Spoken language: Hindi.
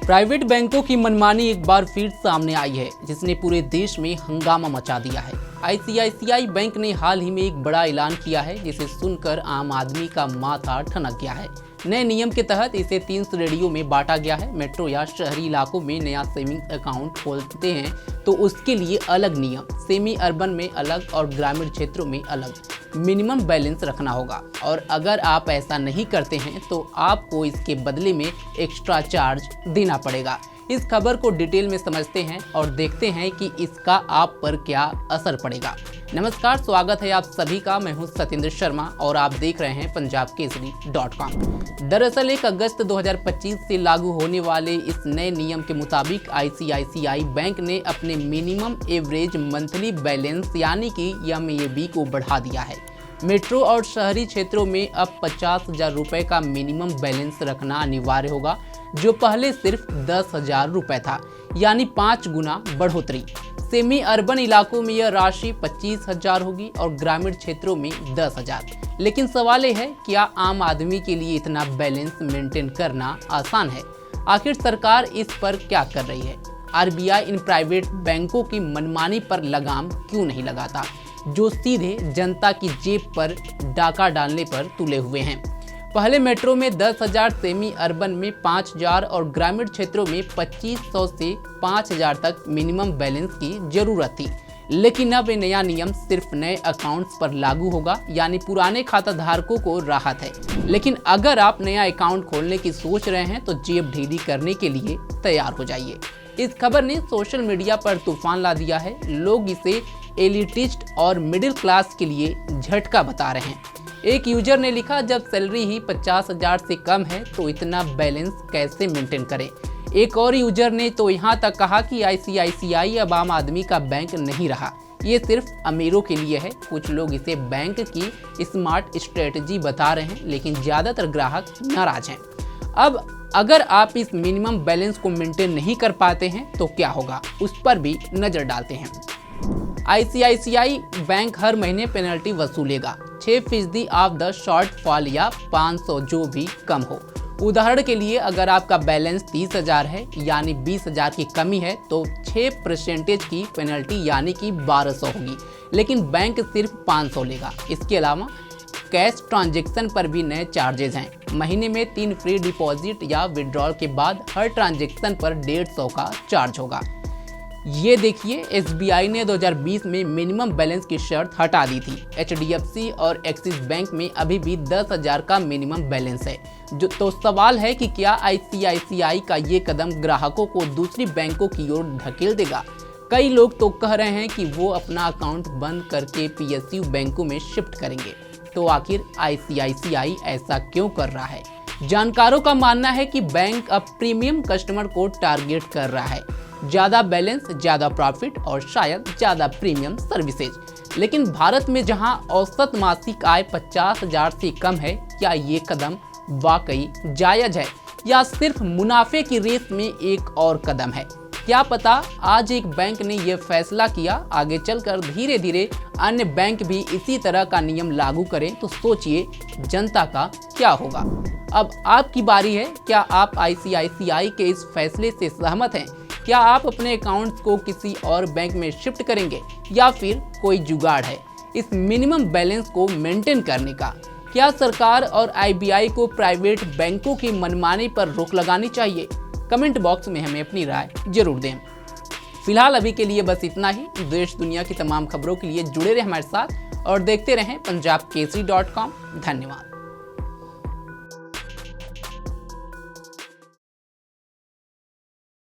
प्राइवेट बैंकों की मनमानी एक बार फिर सामने आई है, जिसने पूरे देश में हंगामा मचा दिया है। आईसीआईसीआई बैंक ने हाल ही में एक बड़ा ऐलान किया है, जिसे सुनकर आम आदमी का माथा ठनक गया है। नए नियम के तहत इसे 3 श्रेणियों में बांटा गया है। मेट्रो या शहरी इलाकों में नया सेविंग अकाउंट खोलते हैं तो उसके लिए अलग नियम, सेमी अर्बन में अलग और ग्रामीण क्षेत्रों में अलग मिनिमम बैलेंस रखना होगा। और अगर आप ऐसा नहीं करते हैं तो आपको इसके बदले में एक्स्ट्रा चार्ज देना पड़ेगा। इस खबर को डिटेल में समझते हैं और देखते हैं कि इसका आप पर क्या असर पड़ेगा। नमस्कार, स्वागत है आप सभी का। मैं हूं सतेंद्र शर्मा और आप देख रहे हैं punjabkesari.com। दरअसल 1 अगस्त 2025 से लागू होने वाले इस नए नियम के मुताबिक आईसीआईसीआई बैंक ने अपने मिनिमम एवरेज मंथली बैलेंस यानी कि MAB को बढ़ा दिया है। मेट्रो और शहरी क्षेत्रों में अब 50,000 रुपये का मिनिमम बैलेंस रखना अनिवार्य होगा, जो पहले सिर्फ 10,000 रुपये था, यानी 5 गुना बढ़ोतरी। सेमी अर्बन इलाकों में यह राशि 25,000 होगी और ग्रामीण क्षेत्रों में 10,000। लेकिन सवाल यह है, क्या आम आदमी के लिए इतना बैलेंस मेंटेन करना आसान है? आखिर सरकार इस पर क्या कर रही है? RBI इन प्राइवेट बैंकों की मनमानी पर लगाम क्यों नहीं लगाता, जो सीधे जनता की जेब पर डाका डालने पर तुले हुए हैं? पहले मेट्रो में 10,000, सेमी अर्बन में 5,000 और ग्रामीण क्षेत्रों में 2,500 से 5,000 तक मिनिमम बैलेंस की जरूरत थी। लेकिन अब ये नया नियम सिर्फ नए अकाउंट्स पर लागू होगा, यानी पुराने खाता धारकों को राहत है। लेकिन अगर आप नया अकाउंट खोलने की सोच रहे हैं तो जेब ढीली करने के लिए तैयार हो जाइए। इस खबर ने सोशल मीडिया पर तूफान ला दिया है। लोग इसे एलिटिस्ट और मिडिल क्लास के लिए झटका बता रहे हैं। एक यूजर ने लिखा, जब सैलरी ही 50,000 से कम है तो इतना बैलेंस कैसे मेंटेन करें। एक और यूजर ने तो यहाँ तक कहा कि आईसीआईसीआई अब आम आदमी का बैंक नहीं रहा, ये सिर्फ अमीरों के लिए है। कुछ लोग इसे बैंक की स्मार्ट स्ट्रेटजी बता रहे हैं, लेकिन ज़्यादातर ग्राहक नाराज हैं। अब अगर आप इस मिनिमम बैलेंस को मेंटेन नहीं कर पाते हैं तो क्या होगा, उस पर भी नज़र डालते हैं। आईसीआईसीआई बैंक हर महीने पेनल्टी वसूलेगा 6% ऑफ द शॉर्टफॉल या 500 जो भी कम हो। उदाहरण के लिए, अगर आपका बैलेंस 30,000 है यानी 20,000 की कमी है तो 6% की पेनल्टी यानी कि 1,200 होगी, लेकिन बैंक सिर्फ 500 लेगा। इसके अलावा कैश ट्रांजैक्शन पर भी नए चार्जेस हैं। महीने में 3 फ्री डिपॉजिट या विड्रॉल के बाद हर ट्रांजैक्शन पर 150 का चार्ज होगा। ये देखिए, SBI ने 2020 में मिनिमम बैलेंस की शर्त हटा दी थी। HDFC और एक्सिस बैंक में अभी भी 10,000 का मिनिमम बैलेंस है। तो सवाल है कि क्या आईसीआईसीआई का ये कदम ग्राहकों को दूसरी बैंकों की ओर ढकेल देगा? कई लोग तो कह रहे हैं कि वो अपना अकाउंट बंद करके PSU बैंकों में शिफ्ट करेंगे। तो आखिर आईसीआईसीआई ऐसा क्यों कर रहा है? जानकारों का मानना है कि बैंक अब प्रीमियम कस्टमर को टारगेट कर रहा है। ज़्यादा बैलेंस, ज़्यादा प्रॉफिट और शायद ज़्यादा प्रीमियम सर्विसेज। लेकिन भारत में जहां औसत मासिक आय 50,000 से कम है, क्या ये कदम वाकई जायज़ है या सिर्फ मुनाफे की रेस में एक और कदम है? क्या पता आज एक बैंक ने यह फैसला किया, आगे चलकर धीरे धीरे अन्य बैंक भी इसी तरह का नियम लागू करें तो सोचिए जनता का क्या होगा। अब आपकी बारी है। क्या आप आईसीआईसीआई के इस फैसले से सहमत हैं? क्या आप अपने अकाउंट्स को किसी और बैंक में शिफ्ट करेंगे या फिर कोई जुगाड़ है इस मिनिमम बैलेंस को मेंटेन करने का? क्या सरकार और RBI को प्राइवेट बैंकों की मनमानी पर रोक लगानी चाहिए? कमेंट बॉक्स में हमें अपनी राय जरूर दें। फिलहाल अभी के लिए बस इतना ही। देश दुनिया की तमाम खबरों के लिए जुड़े रहे हमारे साथ और देखते रहें punjabkesari.com। धन्यवाद।